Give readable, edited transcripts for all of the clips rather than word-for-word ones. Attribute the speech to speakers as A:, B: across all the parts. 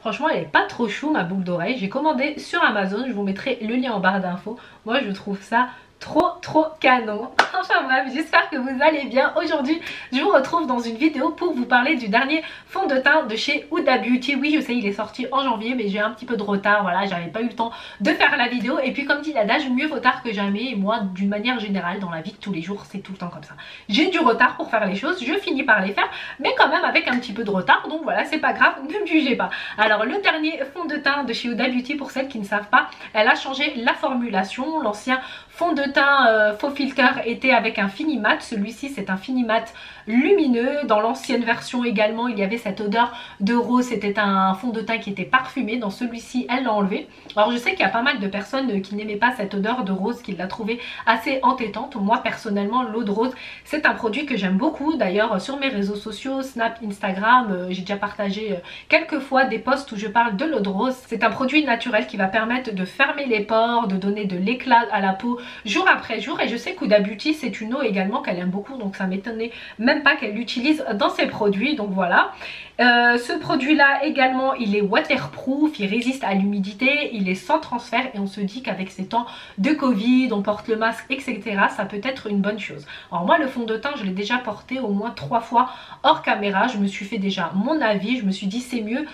A: Franchement, elle est pas trop chou ma boucle d'oreille. J'ai commandé sur Amazon, je vous mettrai le lien en barre d'infos. Moi je trouve ça trop canon. Enfin bref, j'espère que vous allez bien. Aujourd'hui je vous retrouve dans une vidéo pour vous parler du dernier fond de teint de chez Huda Beauty. Oui, je sais, il est sorti en janvier, mais j'ai un petit peu de retard, voilà, j'avais pas eu le temps de faire la vidéo. Et puis comme dit l'adage, mieux vaut tard que jamais. Et moi, d'une manière générale, dans la vie de tous les jours, c'est tout le temps comme ça. J'ai du retard pour faire les choses, je finis par les faire, mais quand même avec un petit peu de retard. Donc voilà, c'est pas grave, ne me jugez pas. Alors le dernier fond de teint de chez Huda Beauty, pour celles qui ne savent pas, elle a changé la formulation. L'ancien fond de teint faux filter était avec un fini mat, celui-ci c'est un fini mat lumineux. Dans l'ancienne version également il y avait cette odeur de rose, c'était un fond de teint qui était parfumé. Dans celui-ci elle l'a enlevé. Alors je sais qu'il y a pas mal de personnes qui n'aimaient pas cette odeur de rose, qui l'a trouvée assez entêtante. Moi personnellement l'eau de rose c'est un produit que j'aime beaucoup. D'ailleurs sur mes réseaux sociaux, Snap, Instagram, j'ai déjà partagé quelques fois des posts où je parle de l'eau de rose. C'est un produit naturel qui va permettre de fermer les pores, de donner de l'éclat à la peau jour après jour. Et je sais qu'Huda Beauty c'est une eau également qu'elle aime beaucoup, donc ça m'étonnait même pas qu'elle l'utilise dans ses produits. Donc voilà, ce produit là également il est waterproof, il résiste à l'humidité, il est sans transfert. Et on se dit qu'avec ces temps de Covid, on porte le masque etc, ça peut être une bonne chose. Alors moi le fond de teint je l'ai déjà porté au moins 3 fois hors caméra, je me suis fait déjà mon avis, je me suis dit c'est mieux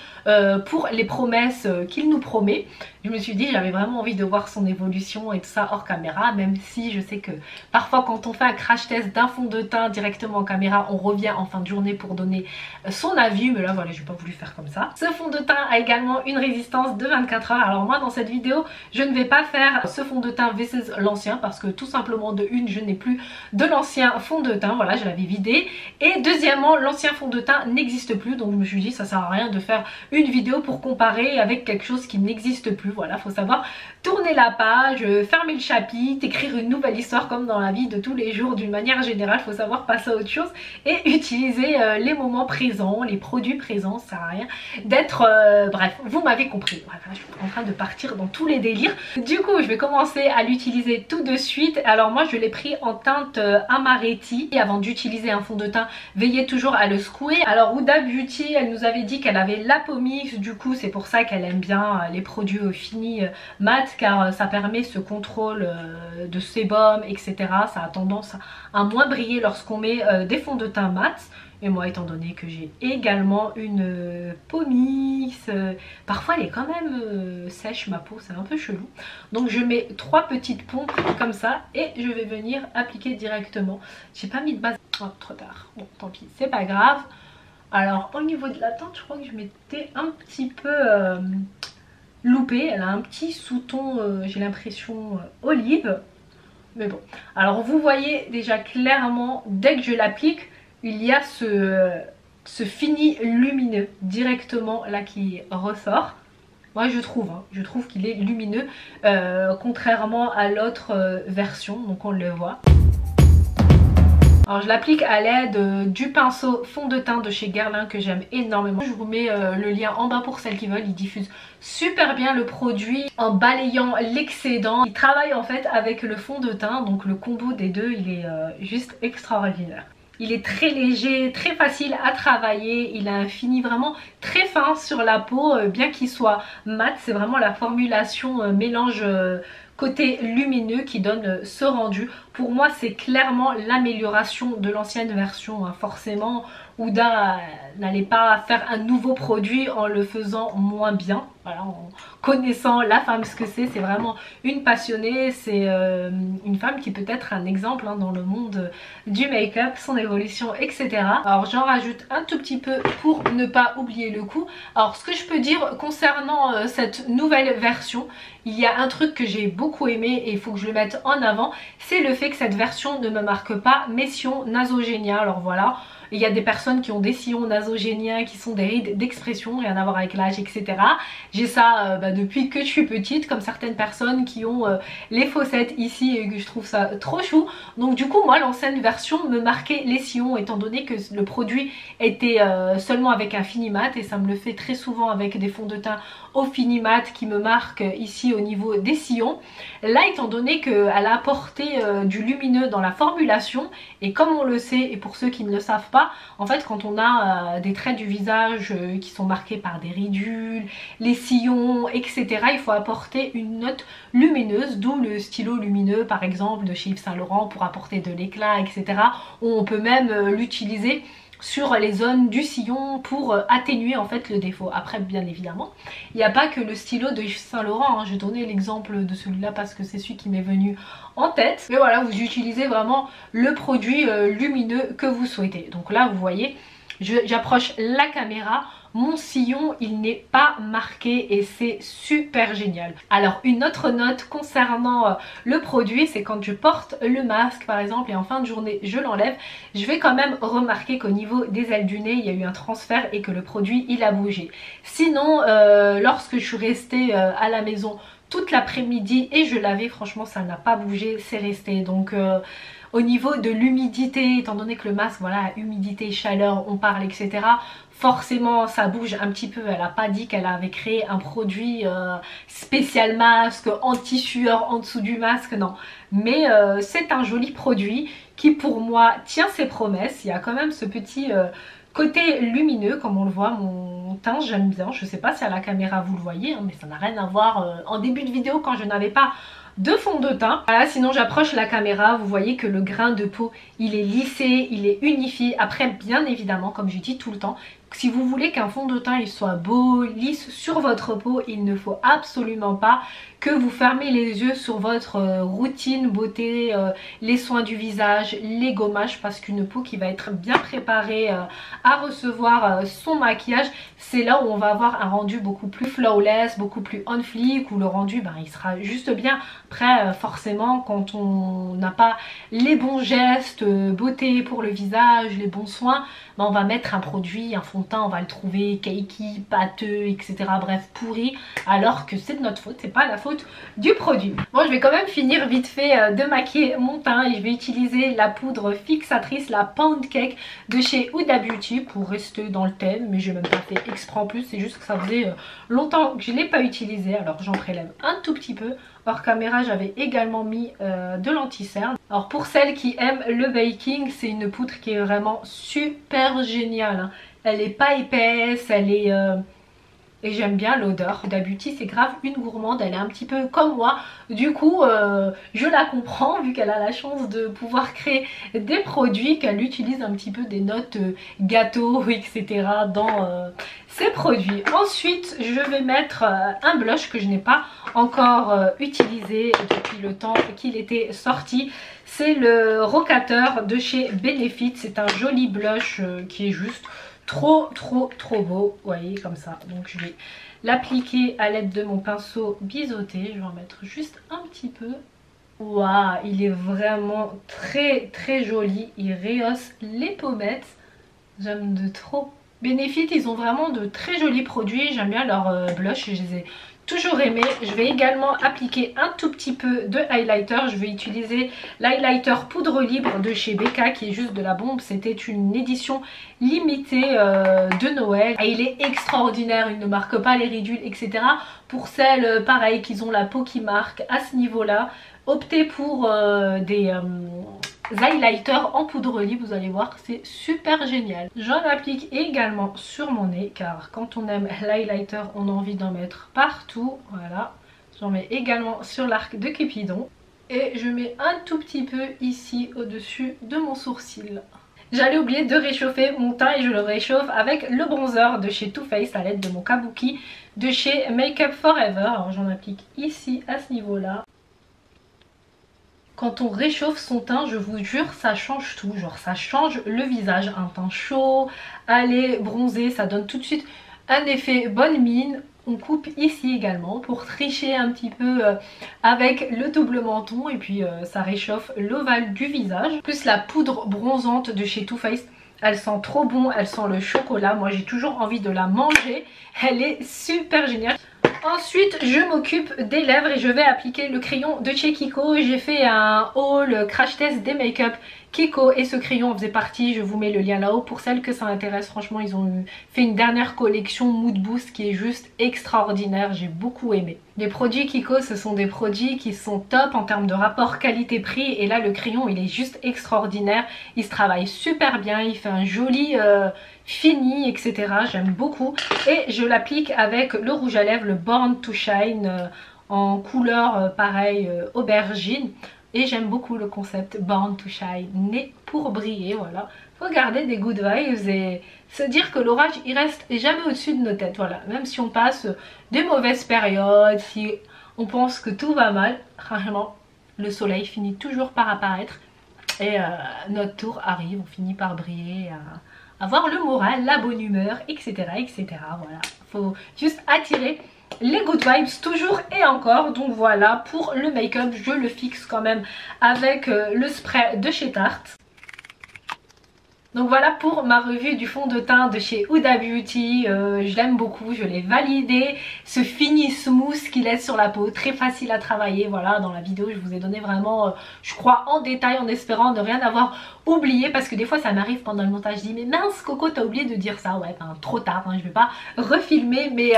A: pour les promesses qu'il nous promet. Je me suis dit j'avais vraiment envie de voir son évolution et tout ça hors caméra, même si je sais que parfois quand on fait un crash test d'un fond de teint directement en caméra, on revient en fin de journée pour donner son avis, mais là voilà, j'ai pas voulu faire comme ça. Ce fond de teint a également une résistance de 24 heures. Alors moi dans cette vidéo je ne vais pas faire ce fond de teint versus l'ancien, parce que tout simplement de une je n'ai plus de l'ancien fond de teint, voilà, je l'avais vidé, et deuxièmement l'ancien fond de teint n'existe plus, donc je me suis dit ça sert à rien de faire une vidéo pour comparer avec quelque chose qui n'existe plus. Voilà, faut savoir tourner la page, fermer le chapitre, écrire une nouvelle histoire comme dans la vie de tous les jours. D'une manière générale, faut savoir passer à autre chose et utiliser les moments présents, les produits présents. Ça sert à rien d'être... bref, vous m'avez compris. Voilà, je suis en train de partir dans tous les délires. Du coup, je vais commencer à l'utiliser tout de suite. Alors moi, je l'ai pris en teinte Amaretti. Et avant d'utiliser un fond de teint, veillez toujours à le secouer. Alors Huda Beauty, elle nous avait dit qu'elle avait la Pomix. Du coup, c'est pour ça qu'elle aime bien les produits finis mat, car ça permet ce contrôle de sébum etc. Ça a tendance à moins briller lorsqu'on met des fonds de teint mat. Et moi étant donné que j'ai également une Pomix, parfois elle est quand même sèche ma peau, c'est un peu chelou. Donc je mets 3 petites pompes comme ça et je vais venir appliquer directement. J'ai pas mis de base, oh trop tard, bon tant pis, c'est pas grave. Alors au niveau de la teinte je crois que je m'étais un petit peu loupée, elle a un petit sous-ton j'ai l'impression olive, mais bon. Alors vous voyez déjà clairement dès que je l'applique il y a ce fini lumineux directement là qui ressort. Moi je trouve qu'il est lumineux contrairement à l'autre version, donc on le voit. Alors je l'applique à l'aide du pinceau fond de teint de chez Guerlain que j'aime énormément. Je vous mets le lien en bas pour celles qui veulent. Il diffuse super bien le produit en balayant l'excédent. Il travaille en fait avec le fond de teint, donc le combo des deux il est juste extraordinaire. Il est très léger, très facile à travailler, il a un fini vraiment très fin sur la peau, bien qu'il soit mat. C'est vraiment la formulation mélange côté lumineux qui donne ce rendu. Pour moi c'est clairement l'amélioration de l'ancienne version, hein. Forcément Huda n'allait pas faire un nouveau produit en le faisant moins bien. Voilà, en connaissant la femme ce que c'est vraiment une passionnée, c'est une femme qui peut être un exemple hein, dans le monde du make-up, son évolution etc. Alors j'en rajoute un tout petit peu pour ne pas oublier le coup. Alors ce que je peux dire concernant cette nouvelle version, il y a un truc que j'ai beaucoup aimé et il faut que je le mette en avant, c'est le fait que cette version ne me marque pas mes sillons nasogéniens. Alors voilà, il y a des personnes qui ont des sillons nasogéniens qui sont des rides d'expression, rien à voir avec l'âge etc. J'ai ça depuis que je suis petite, comme certaines personnes qui ont les fossettes ici et que je trouve ça trop chou. Donc du coup moi l'ancienne version me marquait les sillons étant donné que le produit était seulement avec un fini mat, et ça me le fait très souvent avec des fonds de teint au fini mat qui me marquent ici au niveau des sillons. Là étant donné qu'elle a apporté du lumineux dans la formulation, et comme on le sait et pour ceux qui ne le savent pas, pas, en fait quand on a des traits du visage qui sont marqués par des ridules, les sillons, etc., il faut apporter une note lumineuse, d'où le stylo lumineux par exemple de chez Yves Saint Laurent pour apporter de l'éclat, etc. On peut même l'utiliser sur les zones du sillon pour atténuer en fait le défaut. Après bien évidemment il n'y a pas que le stylo de Yves Saint Laurent, hein. Je vais donner l'exemple de celui-là parce que c'est celui qui m'est venu en tête, mais voilà, vous utilisez vraiment le produit lumineux que vous souhaitez. Donc là vous voyez, j'approche la caméra, mon sillon il n'est pas marqué et c'est super génial. Alors une autre note concernant le produit, c'est quand je porte le masque par exemple et en fin de journée je l'enlève, je vais quand même remarquer qu'au niveau des ailes du nez il y a eu un transfert et que le produit il a bougé. Sinon lorsque je suis restée à la maison toute l'après-midi et je lavais, franchement ça n'a pas bougé, c'est resté. Donc au niveau de l'humidité, étant donné que le masque, voilà, humidité, chaleur, on parle, etc., forcément ça bouge un petit peu. Elle n'a pas dit qu'elle avait créé un produit spécial masque, anti-sueur en dessous du masque, non. Mais c'est un joli produit qui pour moi tient ses promesses. Il y a quand même ce petit côté lumineux, comme on le voit. Mon teint j'aime bien, je sais pas si à la caméra vous le voyez, hein, mais ça n'a rien à voir en début de vidéo quand je n'avais pas de fond de teint. Voilà, sinon j'approche la caméra, vous voyez que le grain de peau il est lissé, il est unifié. Après bien évidemment, comme je dis tout le temps, si vous voulez qu'un fond de teint il soit beau, lisse sur votre peau, il ne faut absolument pas que vous fermez les yeux sur votre routine beauté, les soins du visage, les gommages, parce qu'une peau qui va être bien préparée à recevoir son maquillage, c'est là où on va avoir un rendu beaucoup plus flawless, beaucoup plus on fleek, où le rendu ben, il sera juste bien. Après forcément quand on n'a pas les bons gestes, beauté pour le visage, les bons soins, ben, on va mettre un produit, un fond de teint, on va le trouver cakey, pâteux, etc. Bref pourri, alors que c'est de notre faute, c'est pas la faute du produit. Bon, je vais quand même finir vite fait de maquiller mon teint et je vais utiliser la poudre fixatrice, la Pound Cake de chez Huda Beauty pour rester dans le thème, mais j'ai même pas fait exprès en plus, c'est juste que ça faisait longtemps que je l'ai pas utilisé, alors j'en prélève un tout petit peu. Hors caméra j'avais également mis de l'anti-cerne. Alors pour celles qui aiment le baking, c'est une poudre qui est vraiment super géniale, hein. Elle est pas épaisse, elle est... et j'aime bien l'odeur. Huda Beauty c'est grave une gourmande, elle est un petit peu comme moi. Du coup je la comprends vu qu'elle a la chance de pouvoir créer des produits, qu'elle utilise un petit peu des notes gâteau etc. dans ces produits. Ensuite je vais mettre un blush que je n'ai pas encore utilisé depuis le temps qu'il était sorti. C'est le Rocateur de chez Benefit. C'est un joli blush qui est juste trop beau, vous voyez, comme ça. Donc je vais l'appliquer à l'aide de mon pinceau biseauté. Je vais en mettre juste un petit peu. Waouh, il est vraiment très joli. Il rehausse les pommettes. J'aime de trop. Benefit, ils ont vraiment de très jolis produits. J'aime bien leur blush, je les ai toujours aimé. Je vais également appliquer un tout petit peu de highlighter. Je vais utiliser l'highlighter poudre libre de chez Becca qui est juste de la bombe. C'était une édition limitée de Noël et il est extraordinaire, il ne marque pas les ridules etc. Pour celles pareil qui ont la peau qui marque à ce niveau là, optez pour des highlighters en poudre libre, vous allez voir que c'est super génial. J'en applique également sur mon nez car quand on aime l'highlighter on a envie d'en mettre partout. Voilà, j'en mets également sur l'arc de Cupidon et je mets un tout petit peu ici au dessus de mon sourcil. J'allais oublier de réchauffer mon teint et je le réchauffe avec le bronzer de chez Too Faced à l'aide de mon kabuki de chez Make Up Forever. Alors j'en applique ici à ce niveau là. Quand on réchauffe son teint, je vous jure, ça change tout. Genre ça change le visage. Un teint chaud, allez, bronzé, ça donne tout de suite un effet bonne mine. On coupe ici également pour tricher un petit peu avec le double menton. Et puis ça réchauffe l'ovale du visage. Plus la poudre bronzante de chez Too Faced. Elle sent trop bon, elle sent le chocolat. Moi j'ai toujours envie de la manger. Elle est super géniale. Ensuite je m'occupe des lèvres et je vais appliquer le crayon de chez Kiko. J'ai fait un haul crash test des make-up Kiko et ce crayon en faisait partie, je vous mets le lien là-haut pour celles que ça intéresse. Franchement ils ont fait une dernière collection Mood Boost qui est juste extraordinaire, j'ai beaucoup aimé. Les produits Kiko, ce sont des produits qui sont top en termes de rapport qualité-prix, et là le crayon il est juste extraordinaire, il se travaille super bien, il fait un joli fini, etc. J'aime beaucoup, et je l'applique avec le rouge à lèvres, le Born to Shine en couleur pareil aubergine. Et j'aime beaucoup le concept Born to Shine, né pour briller, voilà. Faut garder des good vibes et se dire que l'orage il reste jamais au-dessus de nos têtes, voilà. Même si on passe des mauvaises périodes, si on pense que tout va mal, franchement le soleil finit toujours par apparaître et notre tour arrive, on finit par briller, avoir le moral, la bonne humeur, etc. etc. Voilà, faut juste attirer les good vibes toujours et encore. Donc voilà, pour le make-up je le fixe quand même avec le spray de chez Tarte. Donc voilà pour ma revue du fond de teint de chez Huda Beauty, je l'aime beaucoup, je l'ai validé, ce fini smooth qu'il laisse sur la peau, très facile à travailler. Voilà, dans la vidéo je vous ai donné vraiment, je crois, en détail, en espérant ne rien avoir oublié, parce que des fois ça m'arrive pendant le montage, je dis mais mince Coco t'as oublié de dire ça, ouais ben, trop tard, hein, je vais pas refilmer, mais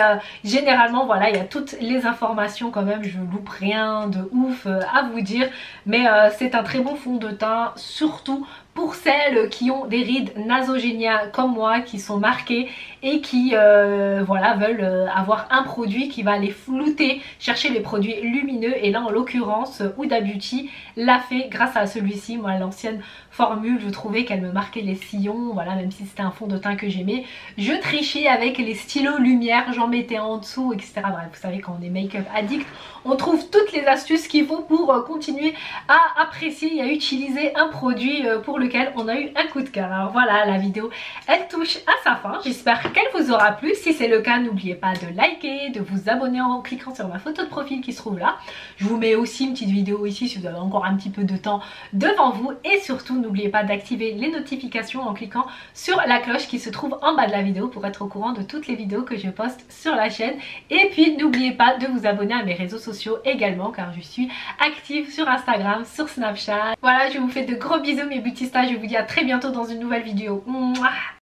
A: généralement voilà il y a toutes les informations quand même, je loupe rien de ouf à vous dire, mais c'est un très bon fond de teint, surtout pour celles qui ont des rides nasogéniales comme moi, qui sont marquées et qui voilà, veulent avoir un produit qui va les flouter, chercher les produits lumineux. Et là en l'occurrence Huda Beauty l'a fait grâce à celui-ci. Moi l'ancienne formule je trouvais qu'elle me marquait les sillons, voilà, même si c'était un fond de teint que j'aimais, je trichais avec les stylos lumière, j'en mettais en dessous, etc. Bref, vous savez quand on est make-up addict on trouve toutes les astuces qu'il faut pour continuer à apprécier et à utiliser un produit pour lequel on a eu un coup de cœur. Alors voilà, la vidéo elle touche à sa fin, j'espère qu'elle vous aura plu. Si c'est le cas, n'oubliez pas de liker, de vous abonner en cliquant sur ma photo de profil qui se trouve là. Je vous mets aussi une petite vidéo ici si vous avez encore un petit peu de temps devant vous, et surtout n'oubliez pas d'activer les notifications en cliquant sur la cloche qui se trouve en bas de la vidéo pour être au courant de toutes les vidéos que je poste sur la chaîne. Et puis n'oubliez pas de vous abonner à mes réseaux sociaux également, car je suis active sur Instagram, sur Snapchat. Voilà, je vous fais de gros bisous mes beauty stars, je vous dis à très bientôt dans une nouvelle vidéo. Mouah.